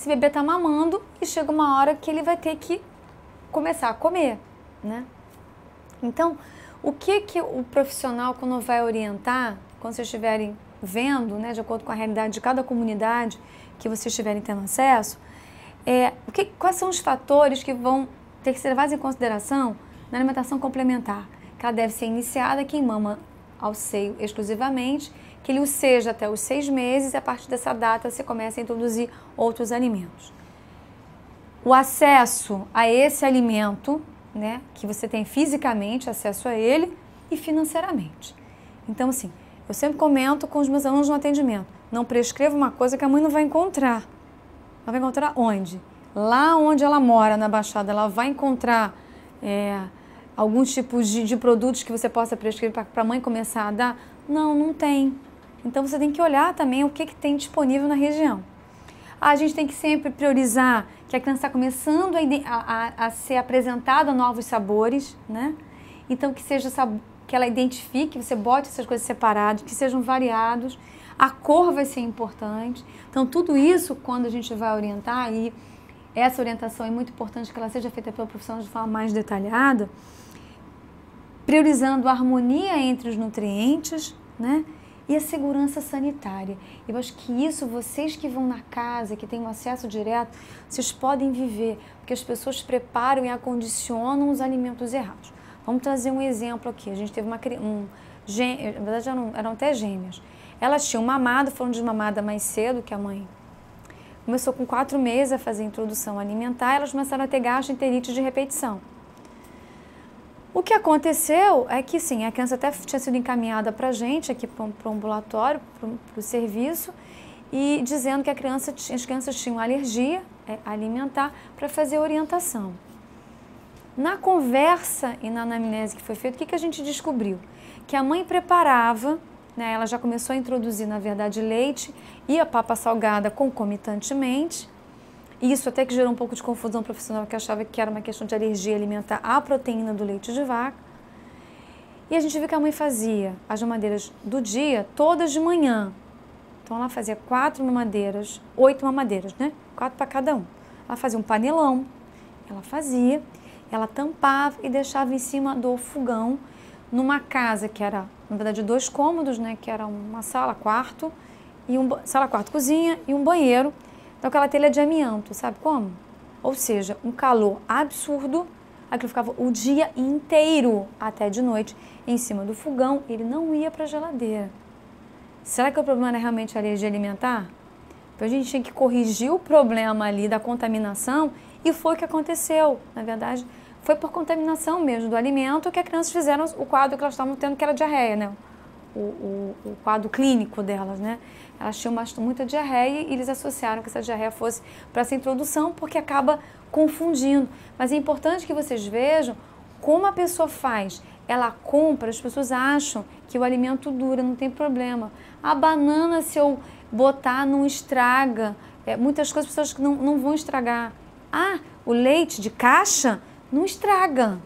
bebê está mamando e chega uma hora que ele vai ter que começar a comer, né? Então, o que o profissional, quando vai orientar, quando vocês estiverem vendo, né, de acordo com a realidade de cada comunidade que vocês estiverem tendo acesso, quais são os fatores que vão ter que ser levados em consideração na alimentação complementar? Que ela deve ser iniciada quem mama ao seio exclusivamente, que ele o seja até os 6 meses e a partir dessa data você começa a introduzir outros alimentos. O acesso a esse alimento, né, que você tem fisicamente acesso a ele e financeiramente. Então, assim, eu sempre comento com os meus alunos no atendimento, não prescreva uma coisa que a mãe não vai encontrar. Ela vai encontrar onde? Lá onde ela mora, na Baixada, ela vai encontrar alguns tipos de produtos que você possa prescrever para a mãe começar a dar? Não, não tem. Então, você tem que olhar também o que tem disponível na região. A gente tem que sempre priorizar que a criança está começando a ser apresentada a novos sabores, né? Então, que ela identifique, você bote essas coisas separadas, que sejam variados. A cor vai ser importante. Então, tudo isso, quando a gente vai orientar, e essa orientação é muito importante que ela seja feita pelo profissional de forma mais detalhada, priorizando a harmonia entre os nutrientes, né? E a segurança sanitária. Eu acho que isso, vocês que vão na casa, que têm um acesso direto, vocês podem viver, porque as pessoas preparam e acondicionam os alimentos errados. Vamos trazer um exemplo aqui. A gente teve na verdade eram até gêmeas. Elas tinham mamado, foram desmamadas mais cedo que a mãe. Começou com 4 meses a fazer a introdução alimentar, elas começaram a ter gastroenterite de repetição. O que aconteceu é que, sim, a criança até tinha sido encaminhada para a gente, aqui para o ambulatório, para o serviço, e dizendo que as crianças tinham alergia alimentar para fazer orientação. Na conversa e na anamnese que foi feita, o que a gente descobriu? Que a mãe preparava, né, ela já começou a introduzir, na verdade, leite e a papa salgada concomitantemente. Isso até que gerou um pouco de confusão profissional, que achava que era uma questão de alergia alimentar à proteína do leite de vaca. E a gente viu que a mãe fazia as mamadeiras do dia, todas de manhã. Então ela fazia 4 mamadeiras, 8 mamadeiras, né? 4 para cada um. Ela fazia um panelão, ela tampava e deixava em cima do fogão, numa casa que era, na verdade, 2 cômodos, né? Que era uma sala, quarto, sala, quarto, cozinha e um banheiro. Então, aquela telha de amianto, sabe como? Ou seja, um calor absurdo, aquilo ficava o dia inteiro, até de noite, em cima do fogão, ele não ia para a geladeira. Será que o problema era realmente a alergia alimentar? Então, a gente tinha que corrigir o problema ali da contaminação e foi o que aconteceu. Na verdade, foi por contaminação mesmo do alimento que as crianças fizeram o quadro que elas estavam tendo, que era diarreia, né? O quadro clínico delas, né? Elas tinham muita diarreia e eles associaram que essa diarreia fosse para essa introdução, porque acaba confundindo. Mas é importante que vocês vejam como a pessoa faz. Ela compra, as pessoas acham que o alimento dura, não tem problema. A banana, se eu botar, não estraga. Muitas coisas as pessoas não vão estragar. Ah, o leite de caixa não estraga.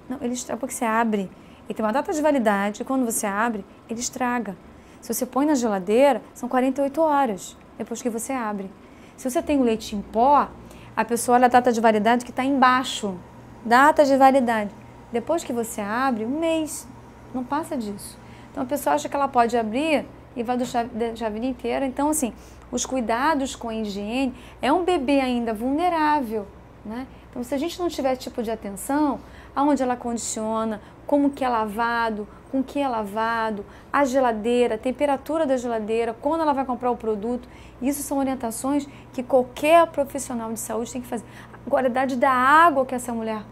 Não, ele estraga porque você abre. Ele tem uma data de validade e quando você abre, ele estraga. Se você põe na geladeira, são 48 horas depois que você abre. Se você tem o leite em pó, a pessoa olha a data de validade que está embaixo. Data de validade. Depois que você abre, 1 mês. Não passa disso. Então a pessoa acha que ela pode abrir e vai deixar a vida inteira. Então, assim, os cuidados com a higiene, é um bebê ainda vulnerável, né? Então, se a gente não tiver esse tipo de atenção, aonde ela condiciona, como que é lavado, com que é lavado, a geladeira, a temperatura da geladeira, quando ela vai comprar o produto, isso são orientações que qualquer profissional de saúde tem que fazer. A qualidade da água que essa mulher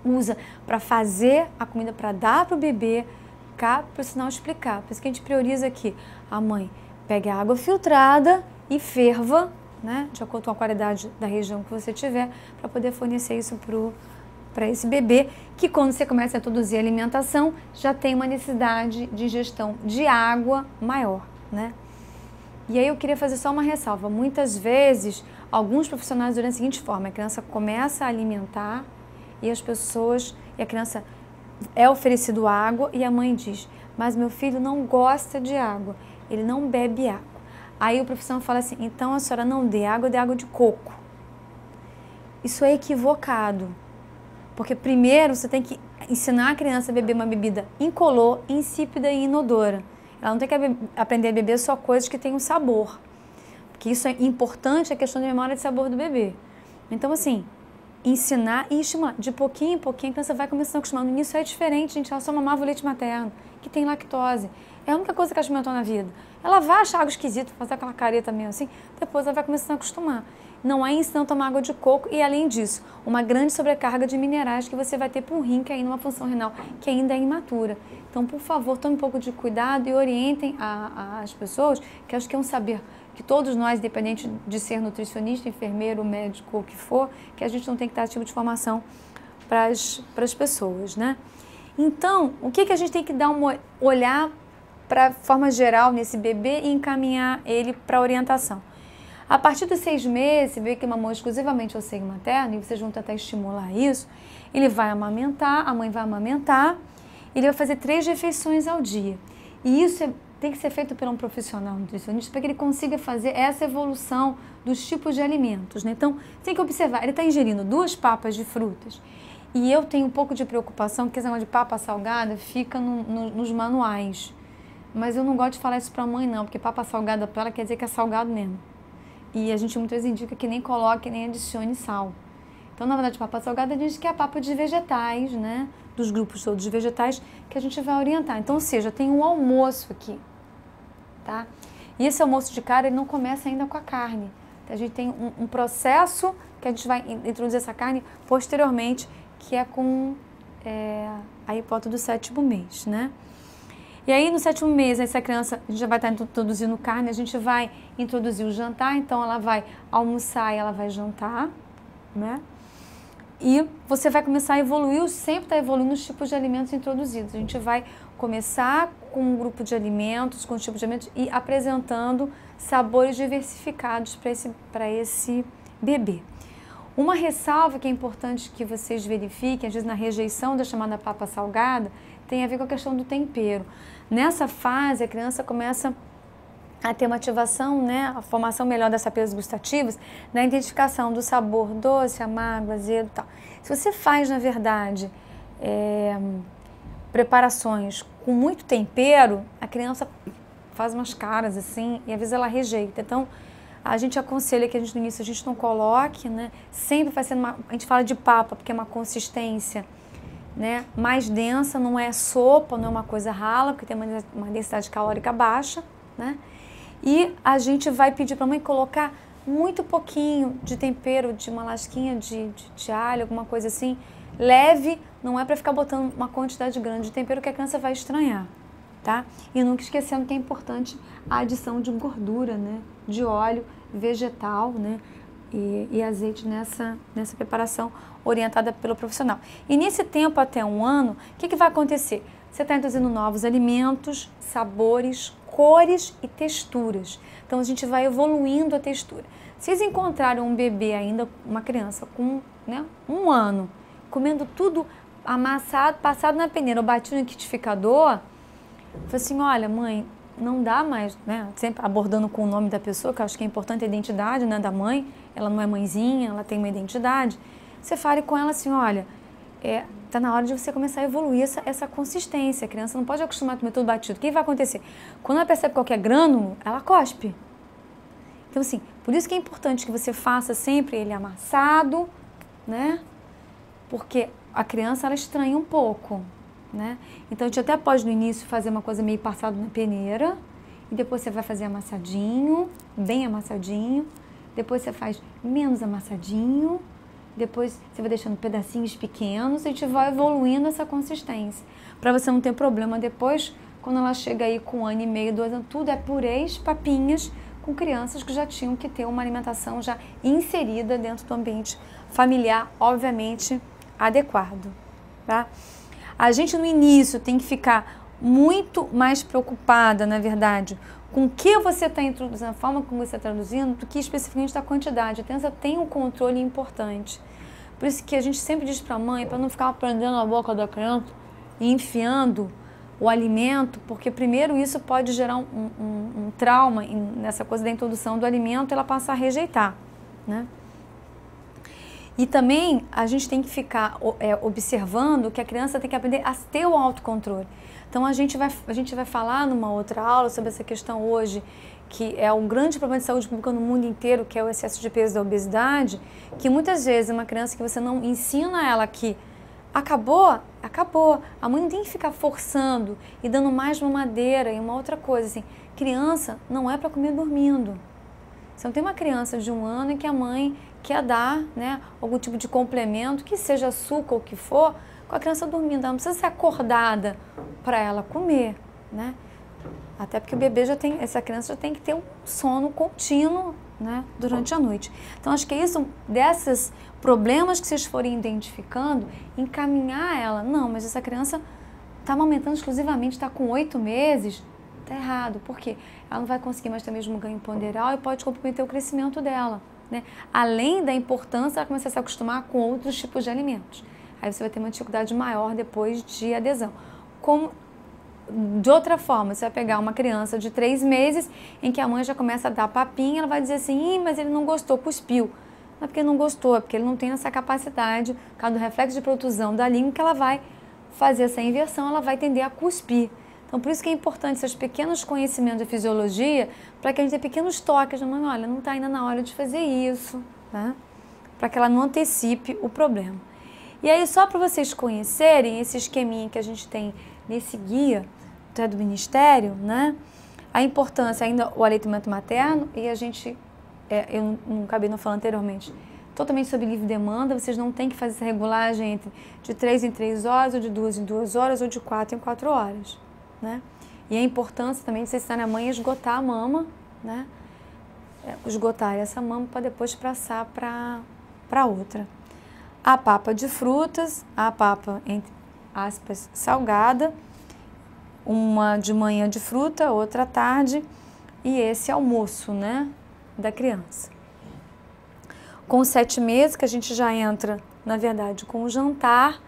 usa para fazer a comida, para dar para o bebê, cá para o sinal explicar. Por isso que a gente prioriza aqui. A mãe pegue a água filtrada e ferva, né, de acordo com a qualidade da região que você tiver, para poder fornecer isso para esse bebê, que quando você começa a introduzir alimentação, já tem uma necessidade de ingestão de água maior, né? E aí eu queria fazer só uma ressalva. Muitas vezes, alguns profissionais dizem da seguinte forma: a criança começa a alimentar e a criança é oferecido água e a mãe diz: mas meu filho não gosta de água, ele não bebe água. Aí o profissional fala assim, então a senhora não dê água de coco. Isso é equivocado. Porque primeiro você tem que ensinar a criança a beber uma bebida incolor, insípida e inodora. Ela não tem que aprender a beber só coisas que têm um sabor. Porque isso é importante, a questão de memória de sabor do bebê. Então, assim, ensinar e estimular. De pouquinho em pouquinho, a criança vai começando a acostumar. No início é diferente, gente. Ela só mamava o leite materno, que tem lactose. É a única coisa que ela experimentou na vida. Ela vai achar algo esquisito, fazer aquela careta meio assim, depois ela vai começando a acostumar. Não é ensinando a tomar água de coco e, além disso, uma grande sobrecarga de minerais que você vai ter para um rim que é uma função renal que ainda é imatura. Então, por favor, tome um pouco de cuidado e orientem as pessoas, que acho que é um saber que todos nós, independente de ser nutricionista, enfermeiro, médico ou o que for, que a gente não tem que dar esse tipo de formação para as pessoas, né? Então, o que a gente tem que dar olhar para forma geral nesse bebê e encaminhar ele para a orientação? A partir dos 6 meses, você vê que mamou exclusivamente ao seio materno, e vocês vão tentar estimular isso, ele vai amamentar, a mãe vai amamentar, ele vai fazer 3 refeições ao dia. E isso tem que ser feito por um profissional nutricionista para que ele consiga fazer essa evolução dos tipos de alimentos, né? Então, tem que observar, ele está ingerindo 2 papas de frutas. E eu tenho um pouco de preocupação, porque esse negócio de papa salgada fica nos manuais. Mas eu não gosto de falar isso para a mãe, não, porque papa salgada para ela quer dizer que é salgado mesmo. E a gente muitas vezes indica que nem coloque, nem adicione sal. Então, na verdade, papa salgada diz que é a papa de vegetais, né? Dos grupos todos de vegetais que a gente vai orientar. Então, ou seja, tem um almoço aqui, tá? E esse almoço de cara, ele não começa ainda com a carne. A gente tem um processo que a gente vai introduzir essa carne posteriormente, que é com a hipótese do 7º mês, né? E aí, no 7º mês, essa criança, a gente já vai estar introduzindo carne, a gente vai introduzir o jantar, então ela vai almoçar e ela vai jantar, né? E você vai começar a evoluir, sempre está evoluindo os tipos de alimentos introduzidos. A gente vai começar com um grupo de alimentos, com um tipo de alimentos e apresentando sabores diversificados para esse bebê. Uma ressalva que é importante que vocês verifiquem, às vezes na rejeição da chamada papa salgada, tem a ver com a questão do tempero. Nessa fase, a criança começa a ter uma ativação, né, a formação melhor das saperas gustativas, na identificação do sabor doce, amargo, azedo e tal. Se você faz, na verdade, preparações com muito tempero, a criança faz umas caras assim e às vezes ela rejeita. Então, a gente aconselha que no início a gente não coloque, né, sempre vai ser a gente fala de papa porque é uma consistência, né, mais densa, não é sopa, não é uma coisa rala, porque tem uma densidade calórica baixa, né? E a gente vai pedir para a mãe colocar muito pouquinho de tempero, de uma lasquinha de alho, alguma coisa assim, leve, não é para ficar botando uma quantidade grande de tempero que a criança vai estranhar, tá? E nunca esquecendo que é importante a adição de gordura, né, de óleo vegetal, né, e azeite nessa preparação orientada pelo profissional. E nesse tempo, até 1 ano, o que vai acontecer? Você está introduzindo novos alimentos, sabores, cores e texturas. Então, a gente vai evoluindo a textura. Se vocês encontrarem um bebê ainda, uma criança com 1 ano, comendo tudo amassado, passado na peneira ou batido no liquidificador, fala assim, olha, mãe, não dá mais, né? Sempre abordando com o nome da pessoa, que eu acho que é importante a identidade, né, da mãe. Ela não é mãezinha, ela tem uma identidade. Você fale com ela assim, olha, tá na hora de você começar a evoluir essa consistência. A criança não pode acostumar a comer tudo batido. O que vai acontecer? Quando ela percebe qualquer grânulo, ela cospe. Então, assim, por isso que é importante que você faça sempre ele amassado, né? Porque a criança, ela estranha um pouco, né? Então, a gente até pode, no início, fazer uma coisa meio passado na peneira, e depois você vai fazer amassadinho, bem amassadinho, depois você faz menos amassadinho, depois você vai deixando pedacinhos pequenos e a gente vai evoluindo essa consistência, para você não ter problema depois, quando ela chega aí com 1 ano e meio, 2 anos, tudo é purês, papinhas, com crianças que já tinham que ter uma alimentação já inserida dentro do ambiente familiar, obviamente, adequado, tá? A gente no início tem que ficar muito mais preocupada, na verdade, com o que você está introduzindo, a forma como você está traduzindo, do que especificamente da quantidade. A criança tem um controle importante. Por isso que a gente sempre diz para a mãe, para não ficar prendendo a boca da criança e enfiando o alimento, porque primeiro isso pode gerar um trauma nessa coisa da introdução do alimento, ela passa a rejeitar, né? E também a gente tem que ficar observando que a criança tem que aprender a ter o autocontrole. Então a gente vai falar numa outra aula sobre essa questão hoje, que é um grande problema de saúde pública no mundo inteiro, que é o excesso de peso da obesidade, que muitas vezes uma criança que você não ensina ela que acabou, acabou. A mãe não tem que ficar forçando e dando mais mamadeira e uma outra coisa, assim, criança não é para comer dormindo. Você não tem uma criança de 1 ano em que a mãe quer dar, né, algum tipo de complemento, que seja açúcar ou o que for, com a criança dormindo. Ela não precisa ser acordada para ela comer, né? Até porque o bebê essa criança já tem que ter um sono contínuo, né, durante a noite. Então, acho que é isso, desses problemas que vocês forem identificando, encaminhar ela. Não, mas essa criança está amamentando exclusivamente, está com 8 meses, está errado. Por quê? Ela não vai conseguir mais ter o mesmo ganho ponderal e pode comprometer o crescimento dela, né? Além da importância, ela começar a se acostumar com outros tipos de alimentos. Aí você vai ter uma dificuldade maior depois de adesão. De outra forma, você vai pegar uma criança de 3 meses em que a mãe já começa a dar papinha, ela vai dizer assim, mas ele não gostou, cuspiu. Não é porque ele não gostou, é porque ele não tem essa capacidade, por causa do reflexo de protusão da língua, que ela vai fazer essa inversão, ela vai tender a cuspir. Então, por isso que é importante esses pequenos conhecimentos de fisiologia, para que a gente tenha pequenos toques da mãe, olha, não está ainda na hora de fazer isso, né? Para que ela não antecipe o problema. E aí, só para vocês conhecerem esse esqueminha que a gente tem nesse guia do Ministério, né? A importância ainda o aleitamento materno, e a gente, eu não acabei não falando anteriormente, totalmente sob livre demanda, vocês não têm que fazer essa regulagem de 3 em 3 horas, ou de 2 em 2 horas, ou de 4 em 4 horas, né? E a importância também de vocês estarem a mãe esgotar a mama, né? Esgotar essa mama para depois passar para outra. A papa de frutas, a papa, entre aspas, salgada, uma de manhã de fruta, outra à tarde, e esse almoço, né, da criança. Com 7 meses, que a gente já entra, na verdade, com o jantar,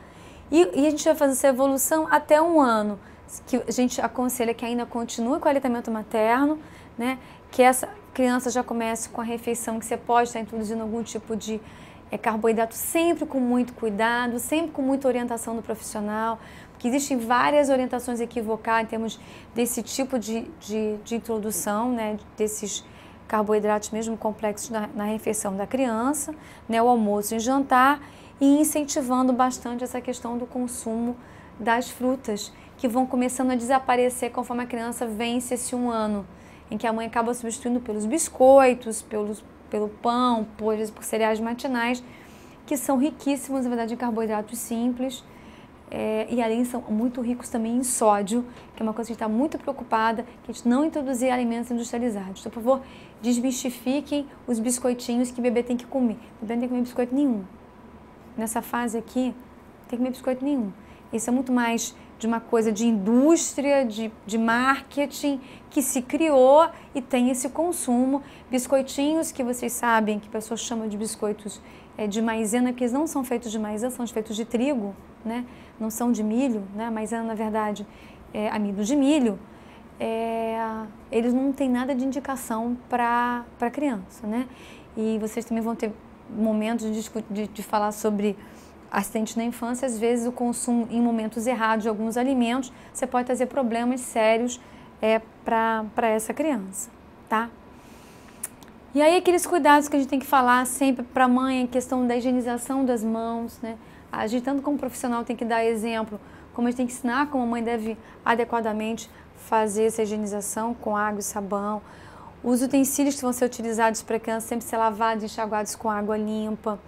e a gente vai fazer essa evolução até 1 ano, que a gente aconselha que ainda continue com o aleitamento materno, né, que essa criança já comece com a refeição, que você pode estar introduzindo algum tipo de carboidrato, sempre com muito cuidado, sempre com muita orientação do profissional, porque existem várias orientações equivocadas em termos desse tipo de introdução, né, desses carboidratos mesmo complexos na refeição da criança, né, o almoço e jantar, e incentivando bastante essa questão do consumo das frutas, que vão começando a desaparecer conforme a criança vence esse 1 ano, em que a mãe acaba substituindo pelos biscoitos, pelo pão, por cereais matinais, que são riquíssimos, na verdade, em carboidratos simples, e além são muito ricos também em sódio, que é uma coisa que a gente está muito preocupada, que a gente não introduzir alimentos industrializados. Então, por favor, desmistifiquem os biscoitinhos que o bebê tem que comer. O bebê não tem que comer biscoito nenhum. Nessa fase aqui, não tem que comer biscoito nenhum. Isso é muito mais de uma coisa de indústria, de marketing, que se criou e tem esse consumo. Biscoitinhos que vocês sabem, que pessoas chamam de biscoitos de maisena, que eles não são feitos de maisena, são feitos de trigo, né? Não são de milho, né? A maisena, na verdade, é amido de milho. Eles não têm nada de indicação para criança, né? E vocês também vão ter momentos de falar sobre acidentes na infância. Às vezes o consumo em momentos errados de alguns alimentos, você pode trazer problemas sérios para essa criança, tá? E aí aqueles cuidados que a gente tem que falar sempre para a mãe, a questão da higienização das mãos, né? A gente, tanto como profissional, tem que dar exemplo, como a gente tem que ensinar como a mãe deve adequadamente fazer essa higienização com água e sabão. Os utensílios que vão ser utilizados para a criança sempre ser lavados e enxaguados com água limpa,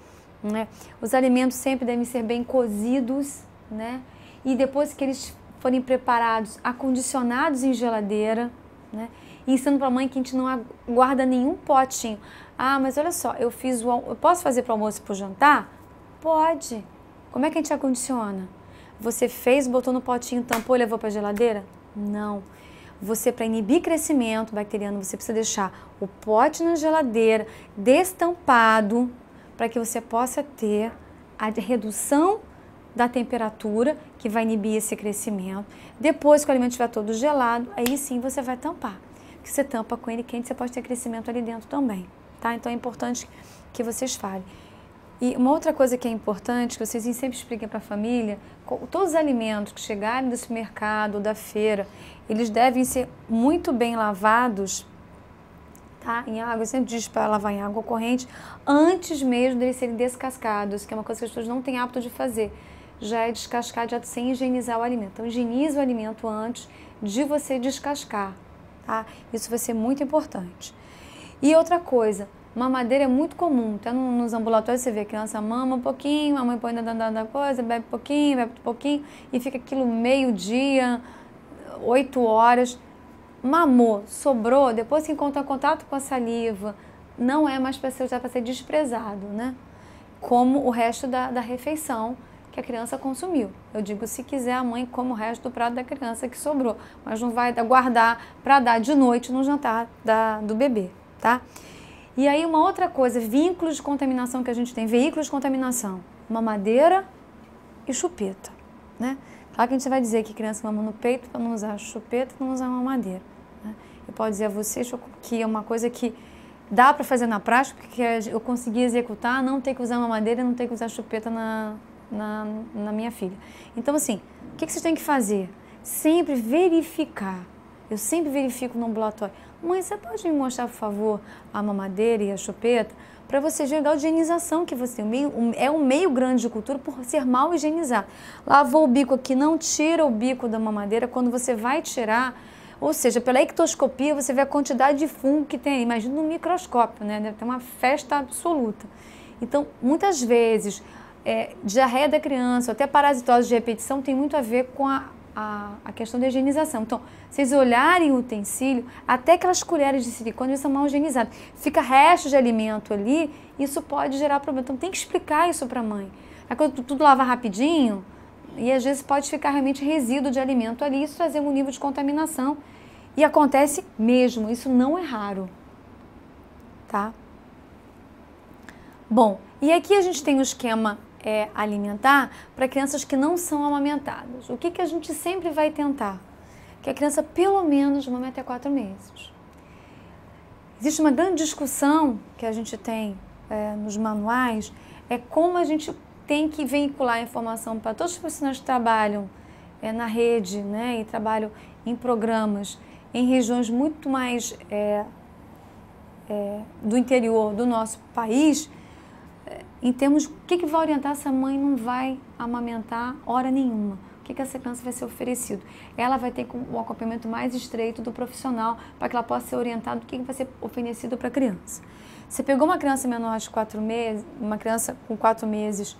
né? Os alimentos sempre devem ser bem cozidos, né? E depois que eles forem preparados, acondicionados em geladeira, né? E ensinando para a mãe que a gente não guarda nenhum potinho. Ah, mas olha só, eu posso fazer para o almoço e para o jantar? Pode. Como é que a gente acondiciona? Você fez, botou no potinho, tampou e levou para a geladeira? Não. Você, para inibir crescimento bacteriano, você precisa deixar o pote na geladeira, destampado, para que você possa ter a redução da temperatura, que vai inibir esse crescimento. Depois que o alimento estiver todo gelado, aí sim você vai tampar. Porque você tampa com ele quente, você pode ter crescimento ali dentro também, tá? Então é importante que vocês falem. E uma outra coisa que é importante, que vocês sempre expliquem para a família, todos os alimentos que chegarem do supermercado ou da feira, eles devem ser muito bem lavados, tá? Em água, eu sempre digo para lavar em água corrente, antes mesmo deles serem descascados, que é uma coisa que as pessoas não têm hábito de fazer. Já é descascar já sem higienizar o alimento. Então, higienize o alimento antes de você descascar, tá? Isso vai ser muito importante. E outra coisa, mamadeira é muito comum, até nos ambulatórios você vê a criança mama um pouquinho, a mãe põe da coisa, bebe um pouquinho, e fica aquilo meio-dia, 8 horas, mamou, sobrou, depois que encontra contato com a saliva, não é mais para ser desprezado, né? Como o resto da refeição que a criança consumiu. Eu digo, se quiser, a mãe come o resto do prato da criança que sobrou, mas não vai guardar para dar de noite no jantar do bebê, tá? E aí uma outra coisa, vínculos de contaminação que a gente tem, veículos de contaminação, mamadeira e chupeta, né? Claro que a gente vai dizer que criança mama no peito para não usar chupeta, não usar mamadeira, né? Eu posso dizer a vocês que é uma coisa que dá para fazer na prática, porque eu consegui executar, não ter que usar mamadeira, não ter que usar chupeta na minha filha. Então assim, o que vocês têm que fazer? Sempre verificar. Eu sempre verifico no ambulatório. Mãe, você pode me mostrar, por favor, a mamadeira e a chupeta? Para você ver a higienização que você tem. É um meio grande de cultura por ser mal higienizado. Lavou o bico aqui, não tira o bico da mamadeira. Quando você vai tirar, ou seja, pela ictoscopia, você vê a quantidade de fungo que tem. Imagina no microscópio, né? Deve ter uma festa absoluta. Então, muitas vezes, diarreia da criança, ou até parasitose de repetição, tem muito a ver com a questão da higienização. Então, vocês olharem o utensílio, até aquelas colheres de silicone eles são mal higienizadas. Fica resto de alimento ali, isso pode gerar problema. Então, tem que explicar isso para a mãe. Aí, quando tudo lava rapidinho, e às vezes pode ficar realmente resíduo de alimento ali, isso trazer um nível de contaminação. E acontece mesmo, isso não é raro, tá? Bom, e aqui a gente tem o esquema alimentar para crianças que não são amamentadas. O que a gente sempre vai tentar? Que a criança pelo menos mame até 4 meses. Existe uma grande discussão que a gente tem nos manuais, como a gente tem que veicular a informação para todos os profissionais que trabalham na rede, né, e trabalham em programas em regiões muito mais do interior do nosso país, em termos de o que vai orientar se a mãe não vai amamentar hora nenhuma. O que essa criança vai ser oferecido? Ela vai ter um acompanhamento mais estreito do profissional para que ela possa ser orientada do que vai ser oferecido para a criança. Você pegou uma criança menor de 4 meses, uma criança com 4 meses,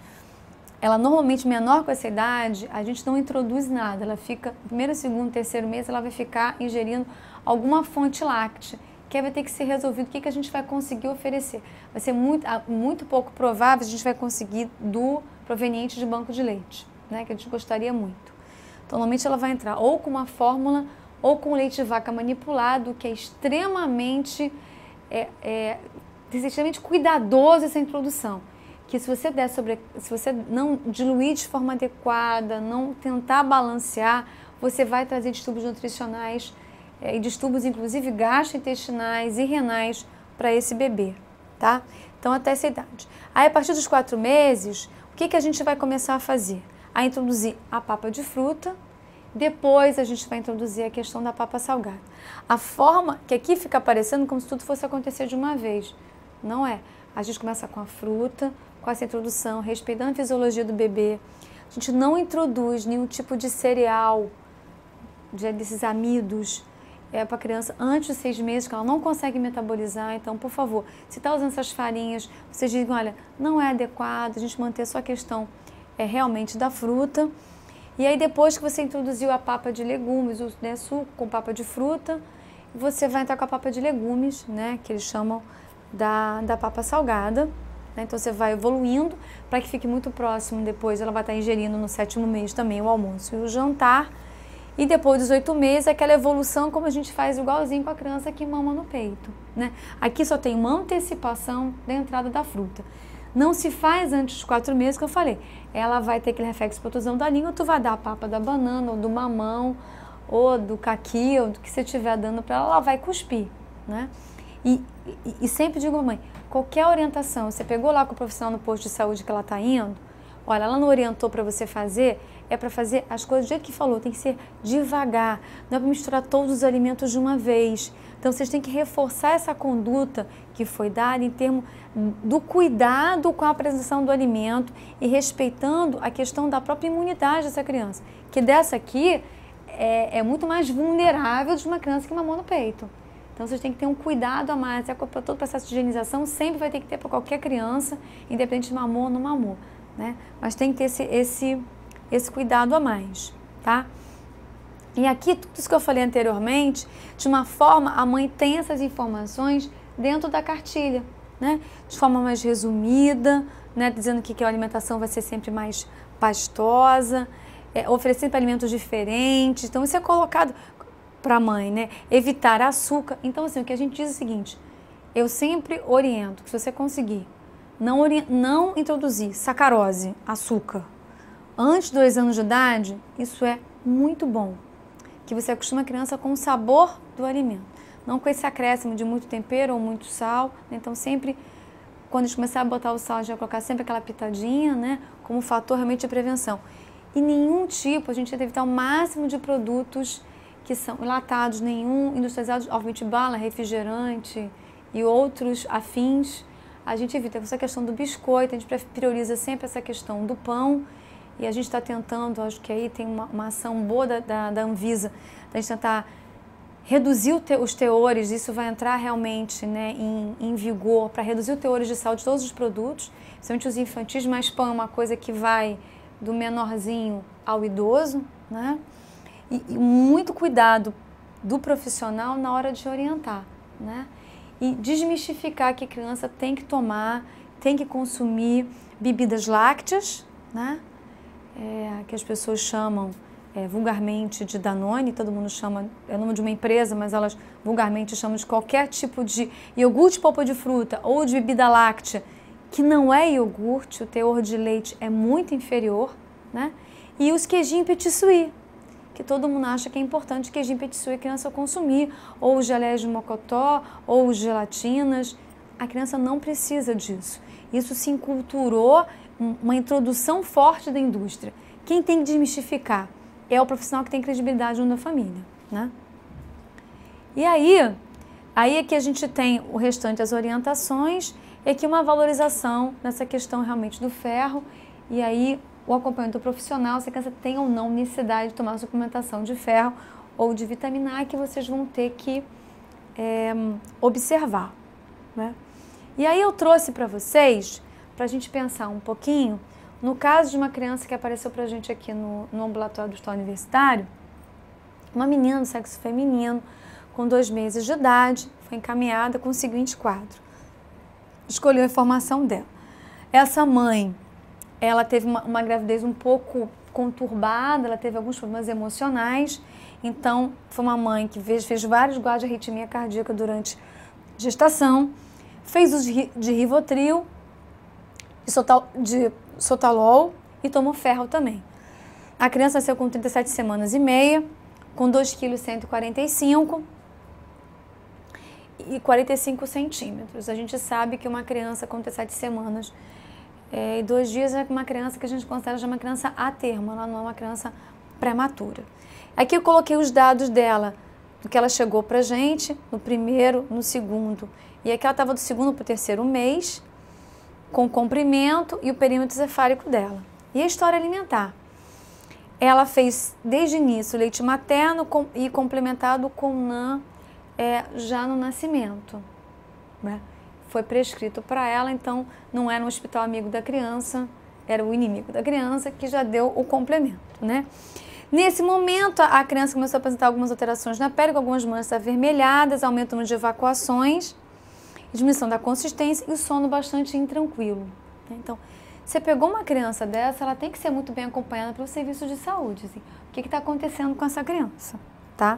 ela normalmente menor com essa idade, a gente não introduz nada. Ela fica, no primeiro, segundo, terceiro mês, ela vai ficar ingerindo alguma fonte láctea, que vai ter que ser resolvido, o que a gente vai conseguir oferecer. Vai ser muito pouco provável a gente vai conseguir do proveniente de banco de leite, né, que a gente gostaria muito. Então, normalmente ela vai entrar ou com uma fórmula ou com leite de vaca manipulado, que é extremamente cuidadoso essa introdução. Que se você não diluir de forma adequada, não tentar balancear, você vai trazer distúrbios nutricionais e distúrbios, inclusive, gastrointestinais e renais para esse bebê, tá? Então, até essa idade. Aí, a partir dos 4 meses, o que a gente vai começar a fazer? A introduzir a papa de fruta, depois a gente vai introduzir a questão da papa salgada. A forma que aqui fica parecendo como se tudo fosse acontecer de uma vez. Não é. A gente começa com a fruta, com essa introdução, respeitando a fisiologia do bebê. A gente não introduz nenhum tipo de cereal, desses amidos, para a criança antes de 6 meses, que ela não consegue metabolizar. Então, por favor, se está usando essas farinhas, vocês digam, olha, não é adequado a gente manter só a questão realmente da fruta. E aí, depois que você introduziu a papa de legumes, né, suco com papa de fruta, você vai entrar com a papa de legumes, né, que eles chamam da papa salgada. Né? Então, você vai evoluindo para que fique muito próximo. Depois, ela vai estar ingerindo no 7º mês também o almoço e o jantar. E depois dos 8 meses, aquela evolução como a gente faz igualzinho com a criança que mama no peito, né? Aqui só tem uma antecipação da entrada da fruta. Não se faz antes dos 4 meses, que eu falei. Ela vai ter aquele reflexo de protusão da língua, tu vai dar a papa da banana, ou do mamão, ou do caqui, ou do que você estiver dando para ela vai cuspir, né? E sempre digo, mãe, qualquer orientação, você pegou lá com o profissional no posto de saúde que ela está indo, olha, ela não orientou para você fazer, é para fazer as coisas do jeito que falou, tem que ser devagar, não é para misturar todos os alimentos de uma vez. Então, vocês têm que reforçar essa conduta que foi dada em termos do cuidado com a apresentação do alimento e respeitando a questão da própria imunidade dessa criança, que dessa aqui é muito mais vulnerável de uma criança que mamou no peito. Então, vocês têm que ter um cuidado a mais. Todo o processo de higienização sempre vai ter que ter para qualquer criança, independente de mamou ou não mamou, né? Mas tem que ter esse cuidado a mais, tá? E aqui, tudo isso que eu falei anteriormente, de uma forma, a mãe tem essas informações dentro da cartilha, né? De forma mais resumida, né? Dizendo que a alimentação vai ser sempre mais pastosa, oferecendo alimentos diferentes. Então, isso é colocado para a mãe, né? Evitar açúcar. Então, assim, o que a gente diz é o seguinte, eu sempre oriento que se você conseguir não introduzir sacarose, açúcar, antes de 2 anos de idade, isso é muito bom. Que você acostuma a criança com o sabor do alimento, não com esse acréscimo de muito tempero ou muito sal. Então, sempre, quando a gente começar a botar o sal, a gente vai colocar sempre aquela pitadinha, né? Como fator realmente de prevenção. E nenhum tipo, a gente tenta evitar o máximo de produtos que são enlatados, nenhum industrializado, obviamente bala, refrigerante e outros afins. A gente evita essa questão do biscoito, a gente prioriza sempre essa questão do pão. E a gente está tentando, acho que aí tem uma ação boa da Anvisa, da gente tentar reduzir os teores, isso vai entrar realmente, né, em vigor, para reduzir os teores de sal de todos os produtos, principalmente os infantis, mas pão é uma coisa que vai do menorzinho ao idoso, né? E muito cuidado do profissional na hora de orientar, né? E desmistificar que a criança tem que tomar, tem que consumir bebidas lácteas, né? Que as pessoas chamam vulgarmente de Danone, todo mundo chama, é o nome de uma empresa, mas elas vulgarmente chamam de qualquer tipo de iogurte, polpa de fruta ou de bebida láctea, que não é iogurte, o teor de leite é muito inferior, né? E os queijinhos petit suisse, que todo mundo acha que é importante queijinho petit suisse a criança consumir, ou geleias de mocotó, ou gelatinas. A criança não precisa disso. Isso se enculturou, uma introdução forte da indústria. Quem tem que desmistificar é o profissional que tem credibilidade junto da família, né? E aí é que a gente tem o restante das orientações, é que uma valorização nessa questão realmente do ferro, e aí o acompanhamento profissional, se a criança tem ou não necessidade de tomar suplementação de ferro ou de vitamina A, que vocês vão ter que observar, né? E aí eu trouxe para vocês, para a gente pensar um pouquinho, no caso de uma criança que apareceu para a gente aqui no ambulatório do Hospital Universitário, uma menina do sexo feminino, com 2 meses de idade, foi encaminhada com o seguinte quadro. Escolheu a informação dela. Essa mãe, ela teve uma gravidez um pouco conturbada, ela teve alguns problemas emocionais, então foi uma mãe que fez vários quadros de arritmia cardíaca durante a gestação, fez uso de Rivotril, de Sotalol e tomou ferro também. A criança nasceu com 37 semanas e meia, com 2,145 kg e 45 centímetros. A gente sabe que uma criança com 37 semanas e 2 dias é uma criança que a gente considera já uma criança a termo, ela não é uma criança prematura. Aqui eu coloquei os dados dela, do que ela chegou pra gente, no primeiro, no segundo. E aqui ela estava do segundo para o 3º mês, com o comprimento e o perímetro cefálico dela. E a história alimentar? Ela fez, desde o início, leite materno e complementado com NAN já no nascimento, né? Foi prescrito para ela, então não era um hospital amigo da criança, era o inimigo da criança que já deu o complemento, né? Nesse momento, a criança começou a apresentar algumas alterações na pele, com algumas manchas avermelhadas, aumento no número de evacuações, diminuição da consistência e o sono bastante intranquilo. Então, você pegou uma criança dessa, ela tem que ser muito bem acompanhada pelo serviço de saúde. Assim, o que está acontecendo com essa criança, tá?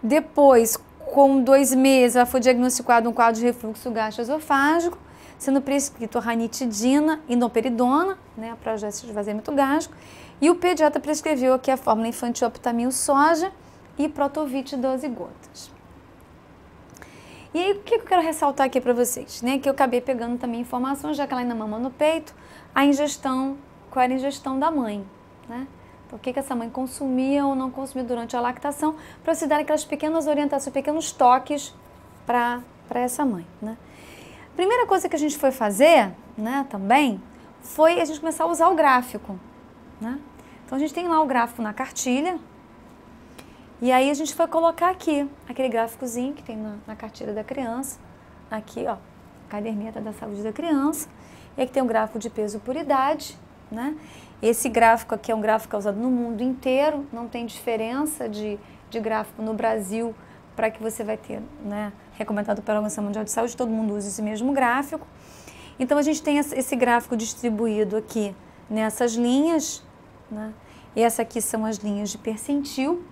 Depois, com 2 meses, ela foi diagnosticada um quadro de refluxo gastroesofágico, sendo prescrito ranitidina e inoperidona, né, para esvaziamento gástrico, e o pediatra prescreveu aqui a fórmula infantil aptamil soja e protovit 12 gotas. E aí, o que eu quero ressaltar aqui para vocês, né, que eu acabei pegando também informações, já que ela ainda mama no peito, a ingestão, qual era a ingestão da mãe, né? Então, o que essa mãe consumia ou não consumia durante a lactação, para se dar aquelas pequenas orientações, pequenos toques para essa mãe, né? A primeira coisa que a gente foi fazer, né, também, foi a gente começar a usar o gráfico, né? Então, a gente tem lá o gráfico na cartilha, e aí a gente foi colocar aqui, aquele gráficozinho que tem na cartilha da criança, aqui, ó, caderneta da saúde da criança, e aqui tem um gráfico de peso por idade, né? Esse gráfico aqui é um gráfico usado no mundo inteiro, não tem diferença de gráfico no Brasil para que você vai ter, né, recomendado pela Organização Mundial de Saúde, todo mundo usa esse mesmo gráfico. Então, a gente tem esse gráfico distribuído aqui nessas linhas, né? E essa aqui são as linhas de percentil,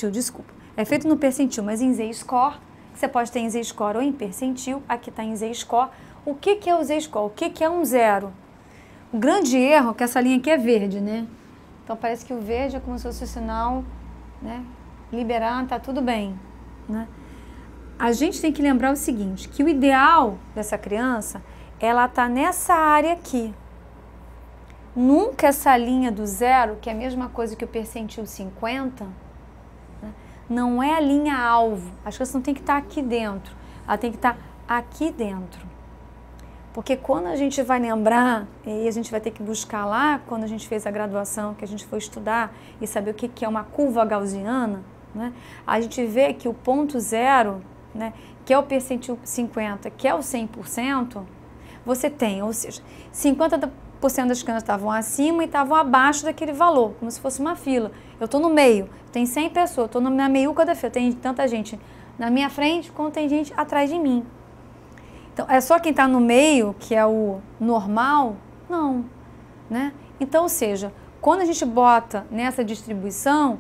desculpa. É feito no percentil, mas em Z-score, você pode ter em Z-score ou em percentil, aqui está em Z-score. O que é o Z-score? O que é um zero? O grande erro é que essa linha aqui é verde, né? Então, parece que o verde é como se fosse o sinal, né, liberar, tá tudo bem, né? A gente tem que lembrar o seguinte, que o ideal dessa criança, ela tá nessa área aqui. Nunca essa linha do zero, que é a mesma coisa que o percentil 50, né, não é a linha alvo. As crianças não tem que estar aqui dentro, ela tem que estar aqui dentro. Porque quando a gente vai lembrar, e a gente vai ter que buscar lá, quando a gente fez a graduação, que a gente foi estudar e saber o que é uma curva gaussiana, né, a gente vê que o ponto zero, né, que é o percentil 50, que é o 100%, você tem, ou seja, 50% das crianças estavam acima e estavam abaixo daquele valor, como se fosse uma fila. Eu estou no meio, tem 100 pessoas, eu estou na meiuca da fila, tem tanta gente na minha frente quanto tem gente atrás de mim. Então, é só quem está no meio, que é o normal? Não, né? Então, ou seja, quando a gente bota nessa distribuição,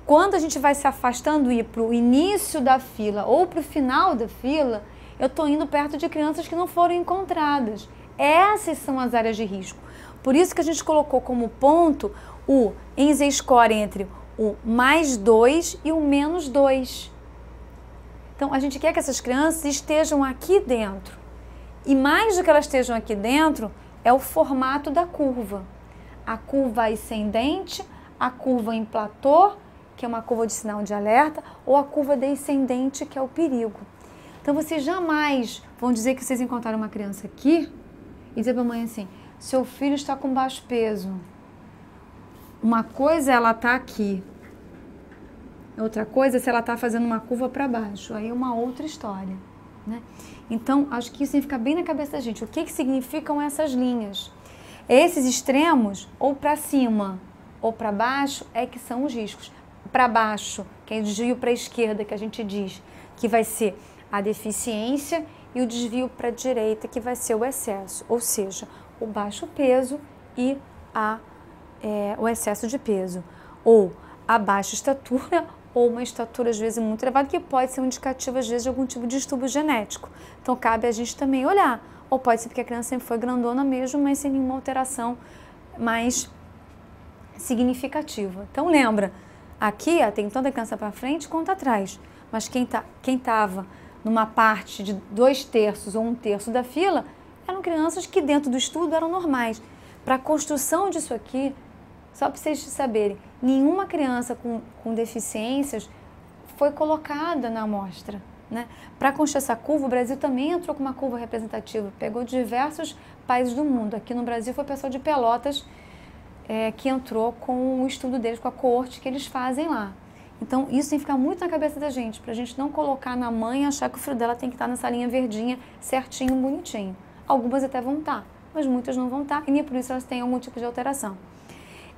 quando a gente vai se afastando e ir para o início da fila ou para o final da fila, eu estou indo perto de crianças que não foram encontradas. Essas são as áreas de risco. Por isso que a gente colocou como ponto o em Z-score entre o +2 e o -2. Então, a gente quer que essas crianças estejam aqui dentro. E mais do que elas estejam aqui dentro, é o formato da curva. A curva ascendente, a curva em platô, que é uma curva de sinal de alerta, ou a curva descendente, que é o perigo. Então, vocês jamais vão dizer que vocês encontraram uma criança aqui e dizer para a mãe assim, seu filho está com baixo peso. Uma coisa é ela estar aqui. Outra coisa é se ela está fazendo uma curva para baixo. Aí é uma outra história, né? Então, acho que isso tem que ficar bem na cabeça da gente. O que significam essas linhas? Esses extremos, ou para cima ou para baixo, é que são os riscos. Para baixo, que é o desvio para a esquerda, que a gente diz que vai ser a deficiência, e o desvio para a direita, que vai ser o excesso. Ou seja, o baixo peso e o excesso de peso. Ou a baixa estatura, ou uma estatura às vezes muito elevada, que pode ser um indicativo às vezes de algum tipo de distúrbio genético. Então cabe a gente também olhar. Ou pode ser porque a criança sempre foi grandona mesmo, mas sem nenhuma alteração mais significativa. Então lembra, aqui tem tanta criança para frente quanto atrás, mas quem estava numa parte de 2/3 ou 1/3 da fila, eram crianças que dentro do estudo eram normais. Para a construção disso aqui, só para vocês saberem, nenhuma criança com deficiências foi colocada na amostra, né? Para construir essa curva, o Brasil também entrou com uma curva representativa, pegou diversos países do mundo. Aqui no Brasil foi o pessoal de Pelotas que entrou com o estudo deles, com a coorte que eles fazem lá. Então, isso tem que ficar muito na cabeça da gente, para a gente não colocar na mãe e achar que o filho dela tem que estar nessa linha verdinha, certinho, bonitinho. Algumas até vão estar, mas muitas não vão estar, e nem por isso elas têm algum tipo de alteração.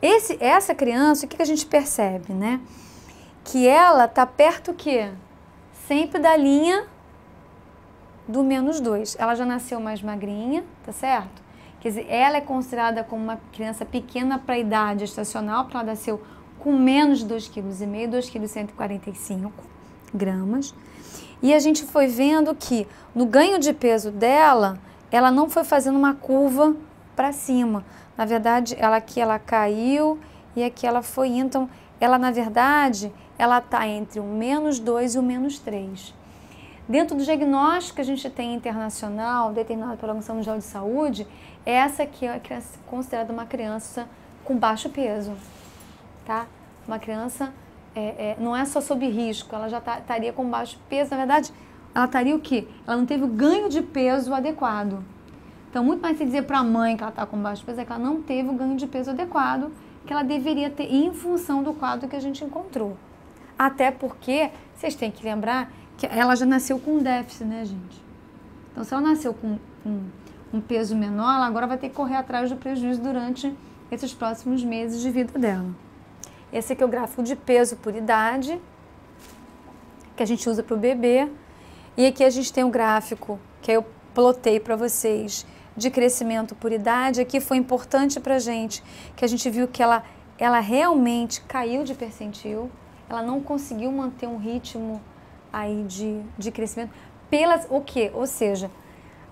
Essa criança, o que a gente percebe, né? Que ela está perto o quê? Sempre da linha do -2. Ela já nasceu mais magrinha, tá certo? Quer dizer, ela é considerada como uma criança pequena para a idade estacional, porque ela nasceu com menos de 2,5 kg, 2,145 kg. E a gente foi vendo que no ganho de peso dela, ela não foi fazendo uma curva para cima. Na verdade, aqui ela caiu e aqui ela foi. Então, ela na verdade, ela está entre o -2 e o -3. Dentro do diagnóstico que a gente tem internacional, determinado pela Organização Mundial de Saúde, essa aqui é considerada uma criança com baixo peso, tá? Uma criança, não é só sob risco, ela já estaria com baixo peso, na verdade, ela estaria o quê? Ela não teve o ganho de peso adequado. Então, muito mais se dizer para a mãe que ela está com baixo peso, é que ela não teve o ganho de peso adequado que ela deveria ter em função do quadro que a gente encontrou. Até porque, vocês têm que lembrar que ela já nasceu com um déficit, né, gente? Então, se ela nasceu com um peso menor, ela agora vai ter que correr atrás do prejuízo durante esses próximos meses de vida dela. Esse aqui é o gráfico de peso por idade, que a gente usa para o bebê. E aqui a gente tem um gráfico que eu plotei para vocês de crescimento por idade. Aqui foi importante para a gente, que a gente viu que ela realmente caiu de percentil, ela não conseguiu manter um ritmo aí de crescimento, o quê? Ou seja,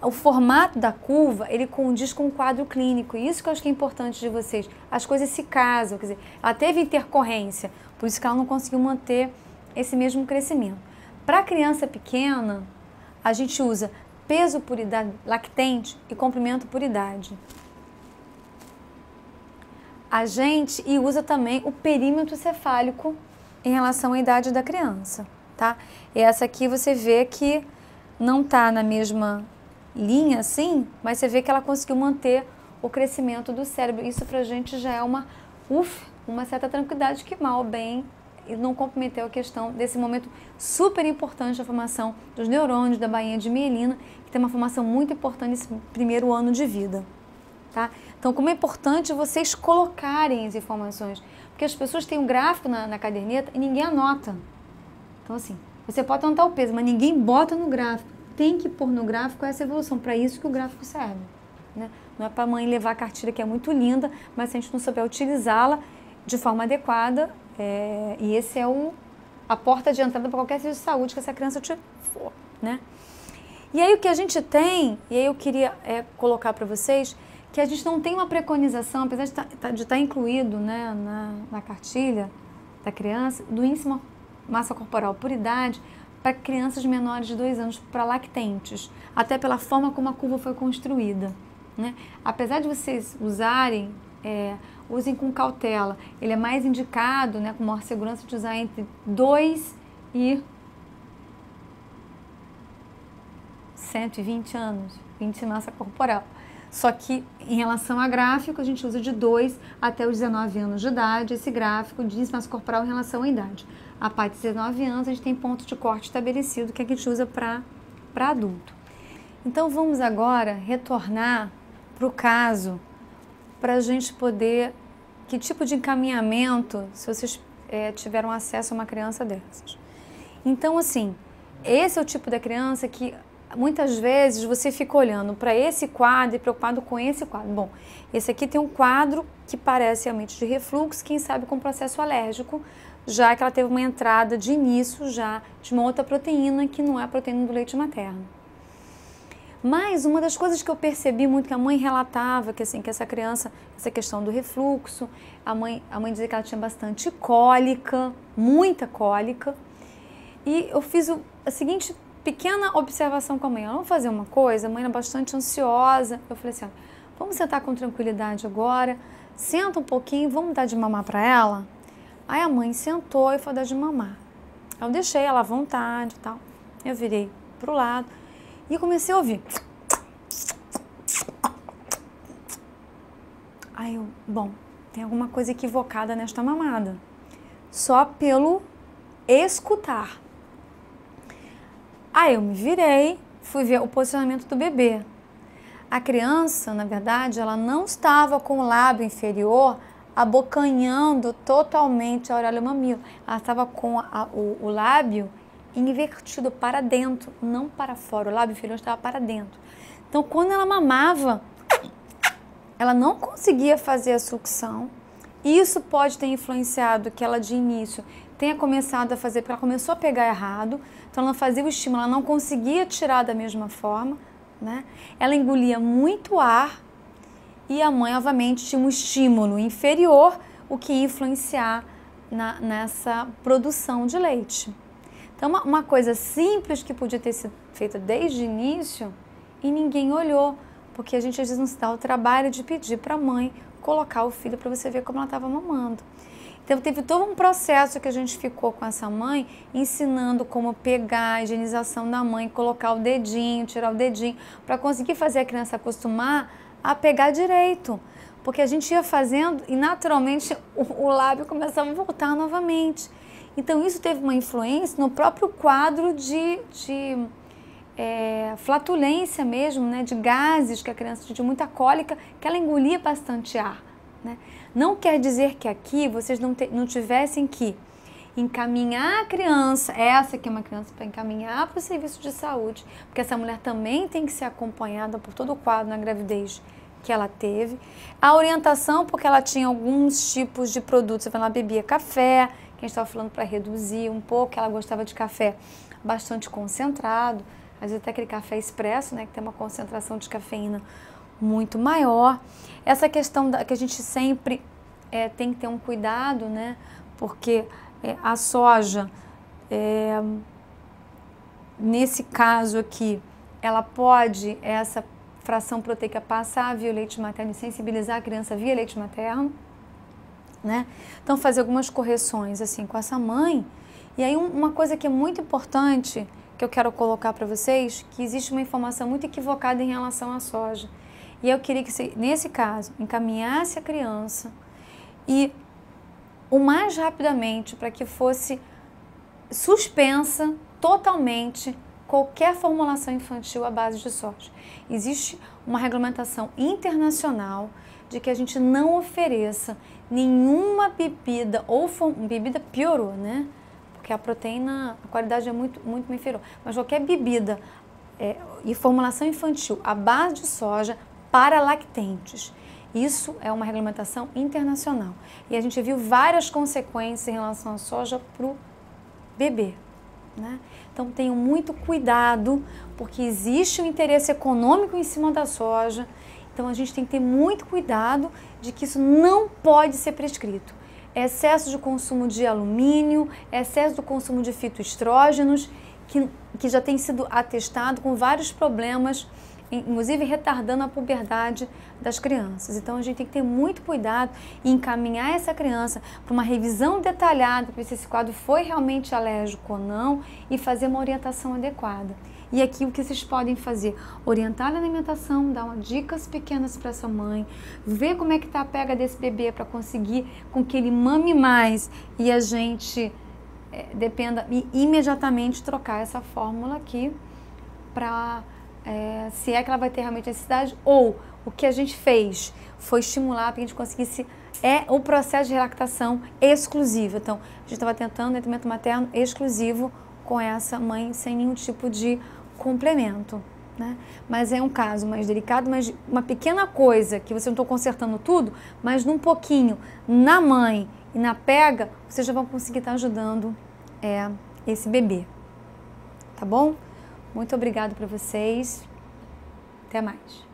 o formato da curva, ele condiz com o quadro clínico, e isso que eu acho que é importante de vocês, as coisas se casam, quer dizer, ela teve intercorrência, por isso que ela não conseguiu manter esse mesmo crescimento. Para criança pequena, a gente usa peso por idade lactente e comprimento por idade. E usa também o perímetro cefálico em relação à idade da criança, tá? E essa aqui você vê que não tá na mesma linha assim, mas você vê que ela conseguiu manter o crescimento do cérebro. Isso pra gente já é uma certa tranquilidade, que mal bem não comprometeu a questão desse momento super importante da formação dos neurônios, da bainha de mielina, que tem uma formação muito importante nesse primeiro ano de vida, tá? Então, como é importante vocês colocarem as informações, porque as pessoas têm um gráfico na caderneta e ninguém anota. Então, assim, você pode anotar o peso, mas ninguém bota no gráfico. Tem que pôr no gráfico essa evolução, para isso que o gráfico serve, né? Não é para a mãe levar a cartilha, que é muito linda, mas se a gente não souber utilizá-la de forma adequada, e esse é a porta de entrada para qualquer serviço de saúde que essa criança for, né? E aí o que a gente tem, e aí eu queria colocar para vocês, que a gente não tem uma preconização, apesar de estar incluído, né, na cartilha da criança, do índice de massa corporal por idade para crianças menores de 2 anos, para lactentes, até pela forma como a curva foi construída, né? Apesar de vocês usarem, usem com cautela, ele é mais indicado, né, com maior segurança, de usar entre 2 e 120 anos, índice de massa corporal. Só que, em relação a gráfico, a gente usa de 2 até os 19 anos de idade, esse gráfico de índice de massa corporal em relação à idade. A partir de 19 anos, a gente tem ponto de corte estabelecido, que a gente usa para adulto. Então, vamos agora retornar para o caso, para a gente poder, que tipo de encaminhamento, se vocês tiveram acesso a uma criança dessas. Então, assim, esse é o tipo da criança que muitas vezes você fica olhando para esse quadro e preocupado com esse quadro. Bom, esse aqui tem um quadro que parece realmente de refluxo, quem sabe com processo alérgico, já que ela teve uma entrada de início já de uma outra proteína que não é a proteína do leite materno. Mas uma das coisas que eu percebi muito, que a mãe relatava, que assim, que essa criança, essa questão do refluxo, a mãe dizia que ela tinha bastante cólica, muita cólica, e eu fiz a seguinte pequena observação com a mãe: vamos fazer uma coisa, a mãe era bastante ansiosa. Eu falei assim, vamos sentar com tranquilidade agora, senta um pouquinho, vamos dar de mamar para ela? Aí a mãe sentou e foi dar de mamar. Eu deixei ela à vontade e tal, eu virei pro lado e comecei a ouvir. Aí eu, bom, tem alguma coisa equivocada nesta mamada, só pelo escutar. Aí eu me virei, fui ver o posicionamento do bebê. A criança, na verdade, ela não estava com o lábio inferior abocanhando totalmente a auréola mamilo. Ela estava com o lábio invertido para dentro, não para fora. O lábio inferior estava para dentro. Então, quando ela mamava, ela não conseguia fazer a sucção Isso pode ter influenciado que ela de início tenha começado a fazer, porque ela começou a pegar errado, então ela não fazia o estímulo, ela não conseguia tirar da mesma forma, né? Ela engolia muito ar e a mãe, obviamente, tinha um estímulo inferior, o que ia influenciar nessa produção de leite. Então, uma coisa simples que podia ter sido feita desde o início e ninguém olhou, porque a gente às vezes não se dá o trabalho de pedir para a mãe colocar o filho para você ver como ela estava mamando. Então, teve todo um processo que a gente ficou com essa mãe, ensinando como pegar a higienização da mãe, colocar o dedinho, tirar o dedinho, para conseguir fazer a criança acostumar a pegar direito. Porque a gente ia fazendo e naturalmente o lábio começava a voltar novamente. Então, isso teve uma influência no próprio quadro de flatulência mesmo, né, de gases que a criança tinha, muita cólica, que ela engolia bastante ar, né? Não quer dizer que aqui vocês não tivessem que encaminhar a criança, essa que é uma criança, para encaminhar para o serviço de saúde, porque essa mulher também tem que ser acompanhada por todo o quadro na gravidez que ela teve. A orientação, porque ela tinha alguns tipos de produtos, ela bebia café, que a gente estava falando para reduzir um pouco, ela gostava de café bastante concentrado, às vezes até aquele café expresso, né, que tem uma concentração de cafeína muito maior. Essa questão que a gente sempre tem que ter um cuidado, né, porque a soja, nesse caso aqui, ela pode, essa fração proteica, passar via leite materno e sensibilizar a criança via leite materno, né? Então, fazer algumas correções assim com essa mãe. E aí, uma coisa que é muito importante, que eu quero colocar para vocês, que existe uma informação muito equivocada em relação à soja. E eu queria que você, nesse caso, encaminhasse a criança e o mais rapidamente para que fosse suspensa totalmente qualquer formulação infantil à base de soja. Existe uma regulamentação internacional de que a gente não ofereça nenhuma bebida, ou bebida piorou, né? Porque a proteína, a qualidade é muito inferior. Mas qualquer bebida e formulação infantil à base de soja para lactentes. Isso é uma regulamentação internacional. E a gente viu várias consequências em relação à soja para o bebê, né? Então tenham muito cuidado, porque existe um interesse econômico em cima da soja. Então a gente tem que ter muito cuidado de que isso não pode ser prescrito. Excesso de consumo de alumínio, excesso do consumo de fitoestrógenos, que já tem sido atestado com vários problemas, inclusive retardando a puberdade das crianças. Então a gente tem que ter muito cuidado e encaminhar essa criança para uma revisão detalhada, para ver se esse quadro foi realmente alérgico ou não, e fazer uma orientação adequada. E aqui o que vocês podem fazer? Orientar a alimentação, dar dicas pequenas para essa mãe, ver como é que está a pega desse bebê para conseguir com que ele mame mais e a gente dependa e imediatamente trocar essa fórmula aqui para se é que ela vai ter realmente necessidade, ou o que a gente fez foi estimular para que a gente conseguisse o processo de relactação exclusivo. Então, a gente estava tentando atendimento materno exclusivo com essa mãe sem nenhum tipo de complemento, né? Mas é um caso mais delicado, mas uma pequena coisa que você não está consertando tudo, mas num pouquinho na mãe e na pega, vocês já vão conseguir estar ajudando esse bebê, tá bom? Muito obrigada para vocês. Até mais.